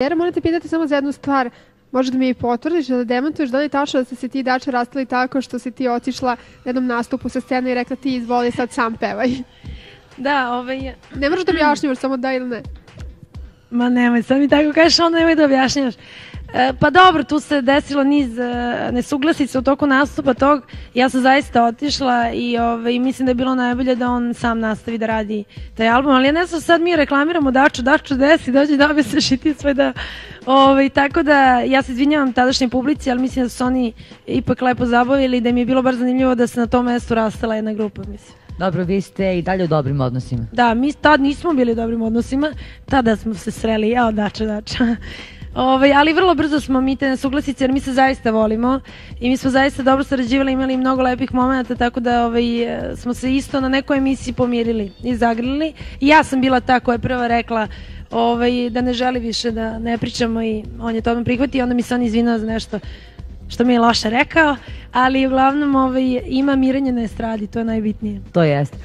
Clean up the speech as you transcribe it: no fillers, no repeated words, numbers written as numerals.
Moram te pitati samo za jednu stvar. Može da mi potvrdiš ili demantuješ da li je tačno da ste se ti i Dača rastali tako što si ti otišla na jednom nastupu sa scene i rekla ti izvoli sad sam pevaj. Da, Ne moraš da objašnjavaš, samo da ili ne. Ma nemoj, sad mi tako kažeš, onda nemoj da objašnjavaš. Pa dobro, tu se desilo niz nesuglasica u toku nastupa tog. Ja sam zaista otišla i mislim da je bilo najbolje da on sam nastavi da radi taj album. Ali ja ne znam, sad mi reklamiramo Daču desi, dođi da objasniš i ti sve da... Tako da ja se izvinjavam tadašnjoj publici, ali mislim da su oni ipak lepo zabavili i da mi je bilo baš zanimljivo da se na tom mestu rastala jedna grupa, mislim. Dobro, vi ste i dalje u dobrim odnosima. Da, mi tad nismo bili u dobrim odnosima, tada smo se sreli, jao Dača. Ali vrlo brzo smo mi te nesuglasice jer mi se zaista volimo i mi smo zaista dobro sarađivali, imali mnogo lepih momenta, tako da smo se isto na nekoj emisiji pomirili i zagrlili. I ja sam bila ta koja je prva rekla da ne želi više da ne pričamo i on je to prihvatio i onda mi se on izvinao za nešto što mi je loše rekao, ali uglavnom ima mirenje na estradi, to je najbitnije. To jest.